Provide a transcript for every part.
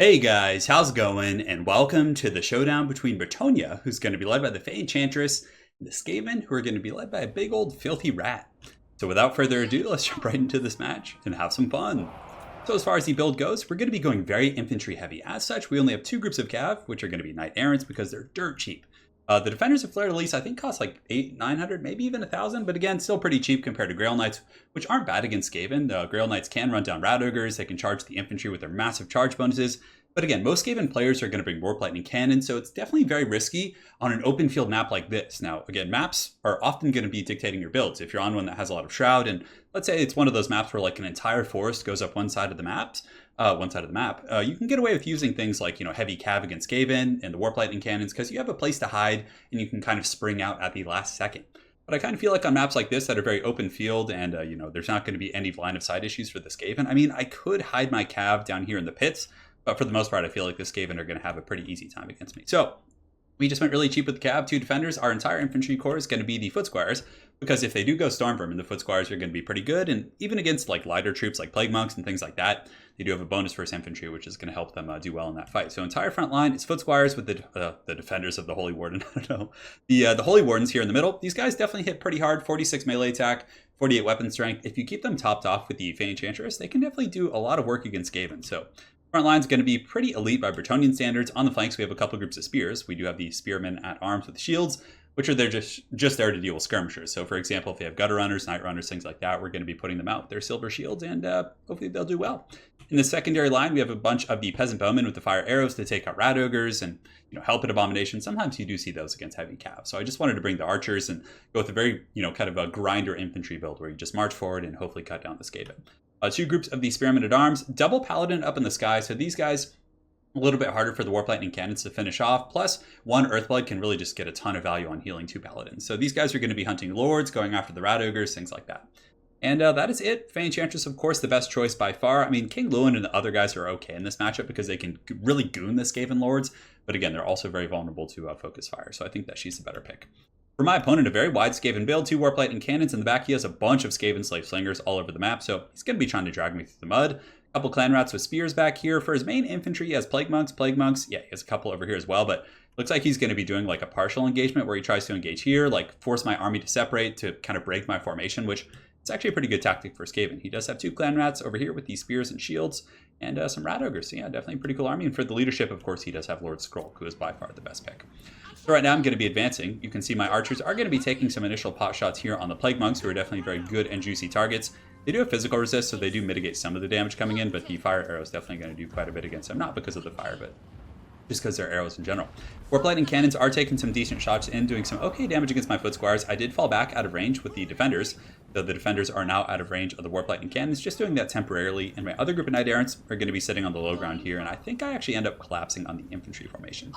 Hey guys, how's it going? And welcome to the showdown between Bretonnia, who's going to be led by the Fey Enchantress, and the Skaven, who are going to be led by a big old filthy rat. So without further ado, let's jump right into this match and have some fun. So as far as the build goes, we're going to be going very infantry heavy. As such, we only have two groups of cav, which are going to be knight errants because they're dirt cheap. The defenders of Fleur de Lis, I think, cost like 900, maybe even 1,000, but again, still pretty cheap compared to Grail Knights, which aren't bad against Skaven. Grail Knights can run down Rat Ogres, they can charge the infantry with their massive charge bonuses, but again, most Skaven players are going to bring Warp Lightning Cannon, so it's definitely very risky on an open field map like this. Now, again, maps are often going to be dictating your builds. If you're on one that has a lot of Shroud, and let's say it's one of those maps where like an entire forest goes up one side of the map, you can get away with using things like, heavy cav against Skaven and the Warp Lightning Cannons because you have a place to hide and you can kind of spring out at the last second. But I kind of feel like on maps like this that are very open field and, there's not going to be any line of sight issues for the Skaven. I mean, I could hide my cav down here in the pits, but for the most part, I feel like the Skaven are going to have a pretty easy time against me. So we just went really cheap with the cav, two defenders. Our entire infantry corps is going to be the Foot Squires, because if they do go Storm Vermin, the Foot Squires are going to be pretty good. And even against like lighter troops like Plague Monks and things like that, they do have a bonus versus infantry, which is going to help them do well in that fight. So entire front line is Foot Squires with the defenders of the Holy Warden. I don't know. The Holy Wardens here in the middle. These guys definitely hit pretty hard. 46 melee attack, 48 weapon strength. If you keep them topped off with the Fey Enchantress, they can definitely do a lot of work against Skaven. So front line's going to be pretty elite by Bretonnian standards. On the flanks, we have a couple groups of spears. We do have the spearmen at arms with shields, which are there just there to deal with skirmishers. So for example, if they have gutter runners, night runners, things like that, we're going to be putting them out with their silver shields, and hopefully they'll do well. In the secondary line, we have a bunch of the peasant bowmen with the fire arrows to take out rat ogres and help at abomination. Sometimes you do see those against heavy cav. So I just wanted to bring the archers and go with a very kind of a grinder infantry build where you just march forward and hopefully cut down the Skaven. Two groups of the spearmen at arms, double paladin up in the sky. So these guys, a little bit harder for the Warp Lightning Cannons to finish off. Plus, one Earthblood can really just get a ton of value on healing two Paladins. So these guys are going to be hunting Lords, going after the Rat Ogres, things like that. And that is it. Fey Enchantress, of course, the best choice by far. I mean, King Lewin and the other guys are okay in this matchup because they can really goon the Skaven Lords. But again, they're also very vulnerable to Focus Fire. So I think that she's the better pick. For my opponent, a very wide Skaven build, two Warp Lightning Cannons. In the back, he has a bunch of Skaven Slave Slingers all over the map. So he's going to be trying to drag me through the mud. Couple clan rats with spears back here. For his main infantry, he has plague monks. Yeah, he has a couple over here as well, but looks like he's going to be doing like a partial engagement where he tries to engage here, like force my army to separate to kind of break my formation, which is actually a pretty good tactic for Skaven. He does have two clan rats over here with these spears and shields and some rat ogres. So yeah, definitely a pretty cool army. And for the leadership, of course, he does have Lord Skrull, who is by far the best pick. So right now I'm going to be advancing. You can see my archers are going to be taking some initial pot shots here on the plague monks, who are definitely very good and juicy targets. They do have physical resist, so they do mitigate some of the damage coming in, but the fire arrow is definitely going to do quite a bit against them. Not because of the fire, but just because they're arrows in general. Warp Lightning Cannons are taking some decent shots in, doing some okay damage against my Foot Squires. I did fall back out of range with the defenders, though the defenders are now out of range of the Warp Lightning Cannons, just doing that temporarily. And my other group of Knight Errants are going to be sitting on the low ground here, and I think I actually end up collapsing on the infantry formation.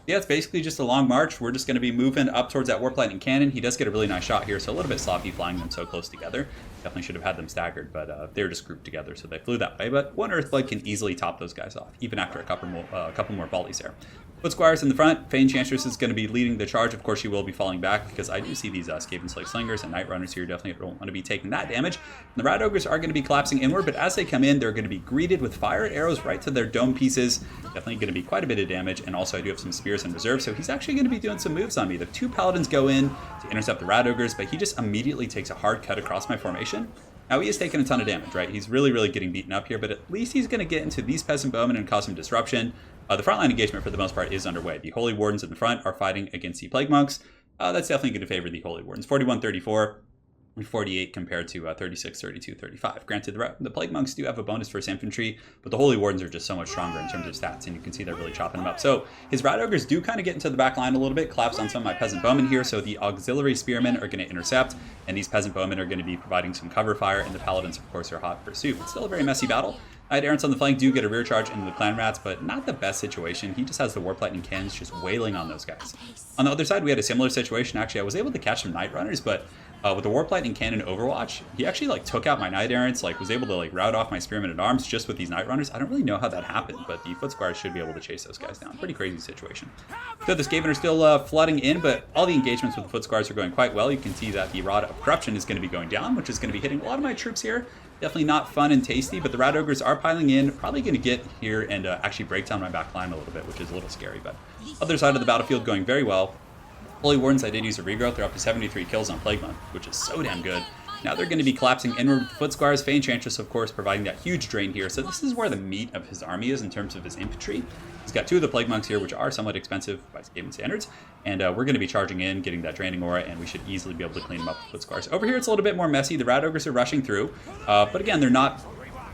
Yeah, it's basically just a long march. We're just going to be moving up towards that Warp Lightning Cannon. He does get a really nice shot here, so a little bit sloppy flying them so close together. Definitely should have had them staggered, but they were just grouped together, so they flew that way. But one Earthblood can easily top those guys off, even after a couple more volleys there. Foot Squires in the front. Fey Enchantress is going to be leading the charge. Of course, she will be falling back because I do see these Skaven Slave Slingers and Night Runners here definitely don't want to be taking that damage. And the Rat Ogres are going to be collapsing inward, but as they come in, they're going to be greeted with fire arrows right to their dome pieces. Definitely going to be quite a bit of damage, and also I do have some spears in reserve, so he's actually going to be doing some moves on me. The two Paladins go in to intercept the Rat Ogres, but he just immediately takes a hard cut across my formation. Now, he is taking a ton of damage, right? He's really, really getting beaten up here, but at least he's going to get into these Peasant Bowmen and cause some disruption. The frontline engagement, for the most part, is underway. The Holy Wardens in the front are fighting against the Plague Monks. That's definitely going to favor the Holy Wardens. 41-34 and 48 compared to 36, 32, 35. Granted, the Plague Monks do have a bonus versus infantry, but the Holy Wardens are just so much stronger in terms of stats, and you can see they're really chopping them up. So his Rat Ogres do kind of get into the back line a little bit, collapse on some of my Peasant Bowmen here, so the Auxiliary Spearmen are going to intercept, and these Peasant Bowmen are going to be providing some cover fire, and the Paladins, of course, are hot pursuit. It's still a very messy battle. Knight Errants on the flank do get a rear charge into the Clan Rats, but not the best situation. He just has the Warp Lightning Cannons just wailing on those guys. On the other side, we had a similar situation. Actually, I was able to catch some Night Runners, but With the Warp Lightning Cannon Overwatch, he actually like took out my Knight Errants, like was able to like rout off my Spearmen at Arms just with these Knight Runners. I don't really know how that happened, but the Foot Squires should be able to chase those guys down. Pretty crazy situation. So the Skaven are still flooding in, but all the engagements with the Foot Squires are going quite well. You can see that the Rod of Corruption is going to be going down, which is going to be hitting a lot of my troops here. Definitely not fun and tasty, but the Rat Ogres are piling in. Probably going to get here and actually break down my back line a little bit, which is a little scary, but other side of the battlefield going very well. Holy Wardens, I did use a regrowth. They're up to 73 kills on Plague Monk, which is so damn good. Now they're going to be collapsing inward with the Foot Squires. Fey Enchantress, of course, providing that huge drain here. So this is where the meat of his army is in terms of his infantry. He's got 2 of the Plague Monks here, which are somewhat expensive by Skaven standards. And we're going to be charging in, getting that draining aura, and we should easily be able to clean them up with Foot Squires. Over here, it's a little bit more messy. The Rat Ogres are rushing through. But again, they're not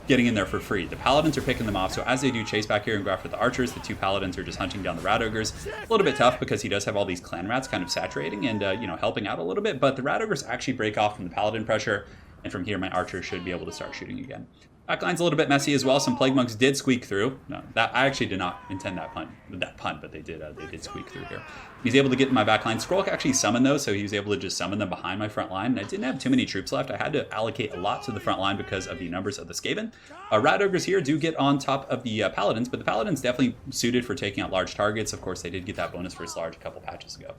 getting in there for free. The Paladins are picking them off, so as they do chase back here and go after the Archers, the 2 Paladins are just hunting down the Rat Ogres. A little bit tough because he does have all these Clan Rats kind of saturating and, you know, helping out a little bit, but the Rat Ogres actually break off from the Paladin pressure, and from here my Archers should be able to start shooting again. Backline's a little bit messy as well. Some Plague Monks did squeak through. No, that I actually did not intend that pun, but they did squeak through here. He's able to get in my backline. Skrulk actually summoned those, so he was able to just summon them behind my front line. And I didn't have too many troops left. I had to allocate a lot to the front line because of the numbers of the Skaven. Rat Ogres here do get on top of the Paladins, but the Paladins definitely suited for taking out large targets. Of course, they did get that bonus versus large a couple patches ago.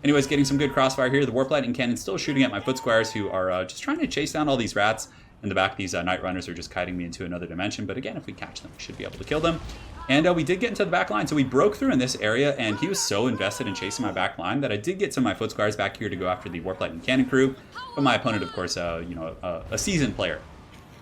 Anyways, getting some good crossfire here. The Warp Lightning Cannon still shooting at my Foot Squires, who are just trying to chase down all these rats. In the back, these Night Runners are just kiting me into another dimension. But again, if we catch them, we should be able to kill them. And we did get into the back line. So we broke through in this area, and he was so invested in chasing my back line that I did get some of my Foot Squires back here to go after the Warp Lightning Cannon crew. But my opponent, of course, you know, a seasoned player.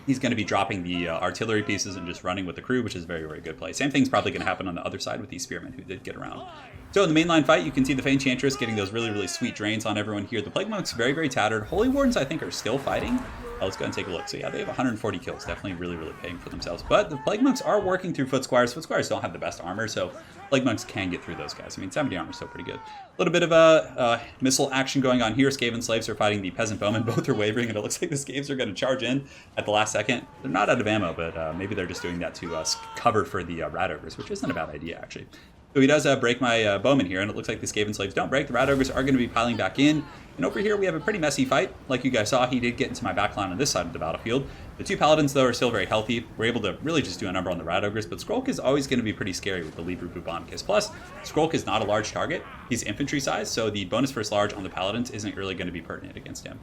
He's going to be dropping the artillery pieces and just running with the crew, which is a very, very good play. Same thing's probably going to happen on the other side with these Spearmen who did get around. So in the mainline fight, you can see the Fey Enchantress getting those really, really sweet drains on everyone here. The Plague Monks very, very tattered. Holy Wardens, I think, are still fighting. Let's go and take a look. So yeah, they have 140 kills. Definitely really, really paying for themselves. But the Plague Monks are working through Foot Squires. Foot Squires don't have the best armor, so Plague Monks can get through those guys. I mean, 70 armor is still pretty good. A little bit of a missile action going on here. Skaven Slaves are fighting the Peasant Bowmen. Both are wavering, and it looks like the Skaves are going to charge in at the last second. They're not out of ammo, but maybe they're just doing that to cover for the Rat Ogres, which isn't a bad idea, actually. So he does break my Bowman here, and it looks like the Skaven Slaves don't break. The Rat Ogres are going to be piling back in. And over here, we have a pretty messy fight. Like you guys saw, he did get into my backline on this side of the battlefield. The 2 Paladins, though, are still very healthy. We're able to really just do a number on the Rat Ogres, but Skrulk is always going to be pretty scary with the Liber Bubonicus. Plus, Skrulk is not a large target. He's infantry size, so the bonus versus large on the Paladins isn't really going to be pertinent against him.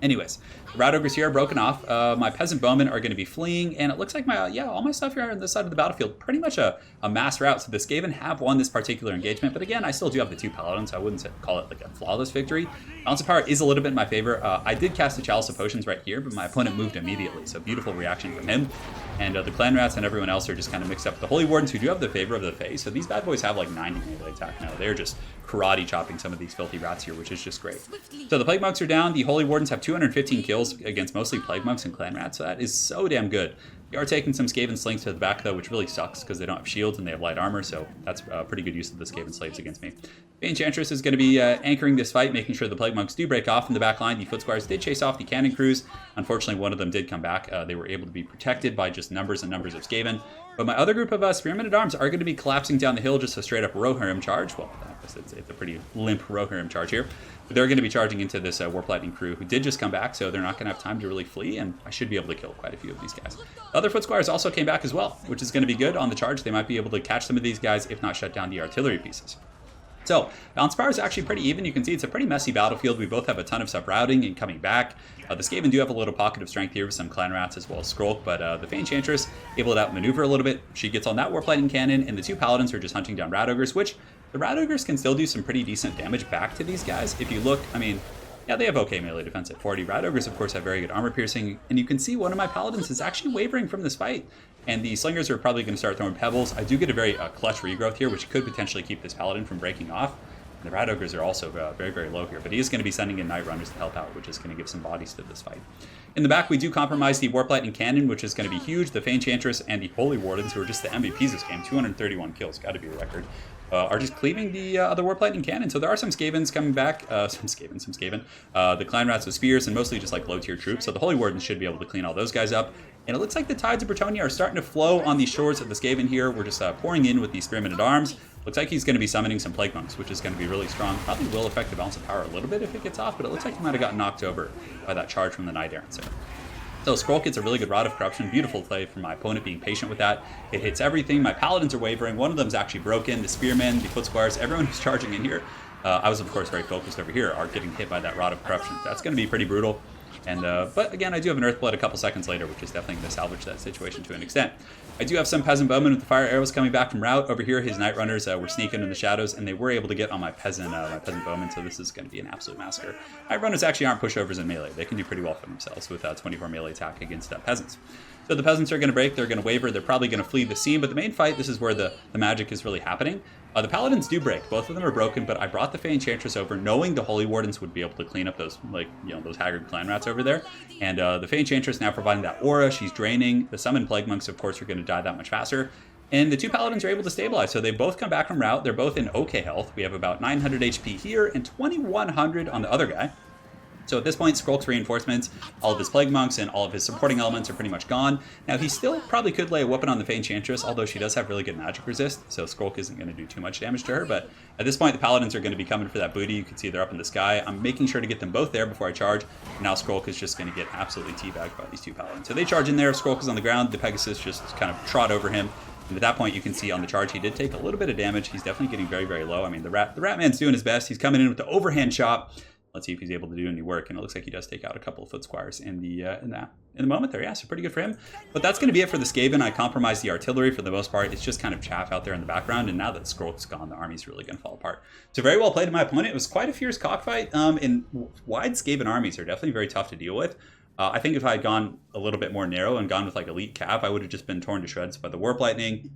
Anyways, the Rat Ogres here are broken off. My Peasant Bowmen are going to be fleeing, and it looks like all my stuff here on this side of the battlefield, pretty much a mass rout. So the Skaven have won this particular engagement, but again, I still do have the 2 Paladins, so I wouldn't call it like a flawless victory. Balance of Power is a little bit in my favor. I did cast the Chalice of Potions right here, but my opponent moved immediately, so beautiful reaction from him. And the Clan Rats and everyone else are just kind of mixed up. The Holy Wardens, who do have the favor of the Fae, so these bad boys have like 90 melee attack now. They're just karate chopping some of these filthy rats here, which is just great. So the Plague Monks are down. The Holy Wardens have 215 kills against mostly Plague Monks and Clan Rats, so that is so damn good. They are taking some Skaven Slings to the back, though, which really sucks because they don't have shields and they have light armor, so that's a pretty good use of the Skaven Slaves against me. The Enchantress is going to be anchoring this fight, making sure the Plague Monks do break off in the back line. The Foot Squires did chase off the Cannon Crews. Unfortunately, one of them did come back. They were able to be protected by just numbers and numbers of Skaven. But my other group of Spearmen at Arms are going to be collapsing down the hill, just a straight up Rohirrim charge. Well, it's a pretty limp Rohirrim charge here. But they're going to be charging into this Warp Lightning crew who did just come back, so they're not going to have time to really flee, and I should be able to kill quite a few of these guys. The other Foot Squires also came back as well, which is going to be good on the charge. They might be able to catch some of these guys, if not shut down the artillery pieces. So, balance power is actually pretty even. You can see it's a pretty messy battlefield. We both have a ton of stuff routing and coming back. The Skaven do have a little pocket of strength here with some Clan Rats as well as Skrulk, but the Fey Enchantress able to outmaneuver a little bit. She gets on that Warp Lightning Cannon, and the 2 Paladins are just hunting down Rat Ogres, which the Rat Ogres can still do some pretty decent damage back to these guys. If you look, I mean, yeah, they have okay melee defense at 40. Rat Ogres, of course, have very good armor piercing, and you can see one of my Paladins is actually wavering from this fight. And the Slingers are probably going to start throwing pebbles. I do get a very clutch regrowth here, which could potentially keep this Paladin from breaking off. The Rat Ogres are also very, very low here, but he is going to be sending in Night Runners to help out, which is going to give some bodies to this fight. In the back, we do compromise the Warp Lightning Cannon, which is going to be huge. The Fey Enchantress and the Holy Wardens, who are just the MVPs this game, 231 kills, got to be a record, are just cleaving the other Warp Lightning Cannon. So there are some Skavens coming back, some Skaven. The Clan Rats with spears and mostly just like low-tier troops. So the Holy Wardens should be able to clean all those guys up. And it looks like the tides of Bretonnia are starting to flow on the shores of the Skaven here. We're just pouring in with the Spearmen at Arms. Looks like he's going to be summoning some Plague Monks, which is going to be really strong. Probably will affect the balance of power a little bit if it gets off, but it looks like he might have gotten knocked over by that charge from the Knight Errants there. So Scroll gets a really good Rod of Corruption. Beautiful play from my opponent being patient with that. It hits everything. My Paladins are wavering. One of them is actually broken. The Spearmen, the Foot Squires, everyone who's charging in here. I was, of course, very focused over here, are getting hit by that Rod of Corruption. That's going to be pretty brutal. And but again, I do have an Earthblood a couple seconds later, which is definitely going to salvage that situation to an extent. I do have some Peasant Bowmen with the fire arrows coming back from route. Over here, his Night Runners were sneaking in the shadows, and they were able to get on my Peasant Bowmen, so this is going to be an absolute massacre. Night Runners actually aren't pushovers in melee. They can do pretty well for themselves with 24 melee attack against Peasants. So the Peasants are going to break, they're going to waver, they're probably going to flee the scene, but the main fight, this is where the magic is really happening. The Paladins do break, both of them are broken, but I brought the Fey Enchantress over knowing the Holy Wardens would be able to clean up those, those haggard clan rats over there. And the Fey Enchantress now providing that aura, she's draining. The Summoned Plague Monks, of course, are going to die that much faster. And the two Paladins are able to stabilize, so they both come back from route. They're both in okay health. We have about 900 HP here and 2100 on the other guy. So at this point, Skrulk's reinforcements, all of his Plague Monks, and all of his supporting elements are pretty much gone. Now, he still probably could lay a weapon on the Fey Enchantress, although she does have really good magic resist, so Skrulk isn't going to do too much damage to her. But at this point, the Paladins are going to be coming for that booty. You can see they're up in the sky. I'm making sure to get them both there before I charge. Now Skrulk is just going to get absolutely teabagged by these two Paladins. So they charge in there. Skrulk is on the ground. The Pegasus just kind of trot over him. And at that point, you can see on the charge, he did take a little bit of damage. He's definitely getting very, very low. I mean, the Rat Man's doing his best. He's coming in with the overhand chop. Let's see if he's able to do any work, and it looks like he does take out a couple of Foot Squires in the moment there. Yeah, so pretty good for him. But that's going to be it for the Skaven. I compromised the artillery for the most part. It's just kind of chaff out there in the background, and now that Skrulk's gone, the army's really going to fall apart. So very well played to my opponent. It was quite a fierce cockfight, and wide Skaven armies are definitely very tough to deal with. I think if I had gone a little bit more narrow and gone with like Elite Cav, I would have just been torn to shreds by the Warp Lightning.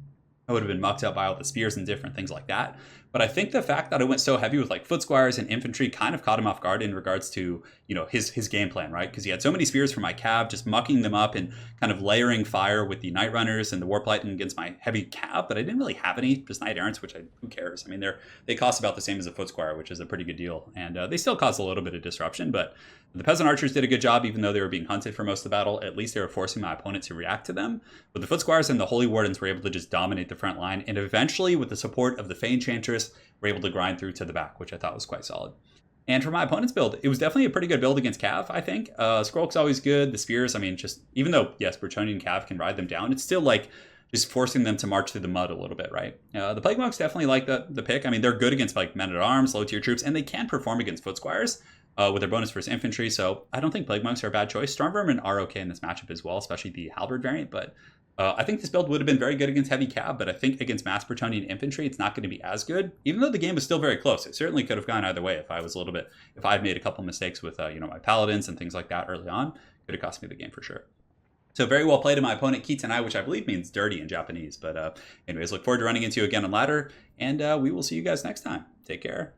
I would have been mucked up by all the spears and different things like that. But I think the fact that I went so heavy with like Foot Squires and infantry kind of caught him off guard in regards to, his game plan, right? Because he had so many spears from my cav, just mucking them up and kind of layering fire with the Night Runners and the Warp Lightning against my heavy cav. But I didn't really have any, just Knight Errants, which who cares? I mean, they cost about the same as a Foot Squire, which is a pretty good deal. And they still cause a little bit of disruption, but the Peasant Archers did a good job, even though they were being hunted for most of the battle. At least they were forcing my opponent to react to them. But the Foot Squires and the Holy Wardens were able to just dominate the front line. And eventually, with the support of the Fey Enchantress, were able to grind through to the back, which I thought was quite solid. And for my opponent's build, it was definitely a pretty good build against Cav, I think. Skrulk's always good. The spears, I mean, just even though, yes, Bretonnia and Cav can ride them down, it's still like just forcing them to march through the mud a little bit, right? The Plague Monks definitely like the pick. I mean, they're good against like men-at-arms, low-tier troops, and they can perform against Foot Squires with their bonus versus infantry, so I don't think Plague Monks are a bad choice. Stormvermin are okay in this matchup as well, especially the Halberd variant, but I think this build would have been very good against heavy cav, but I think against mass Bretonnian infantry, it's not going to be as good, even though the game was still very close. It certainly could have gone either way if I had made a couple mistakes with, my paladins and things like that early on. Could have cost me the game for sure. So very well played to my opponent, Kitanai, which I believe means dirty in Japanese. But anyways, look forward to running into you again on ladder, and we will see you guys next time. Take care.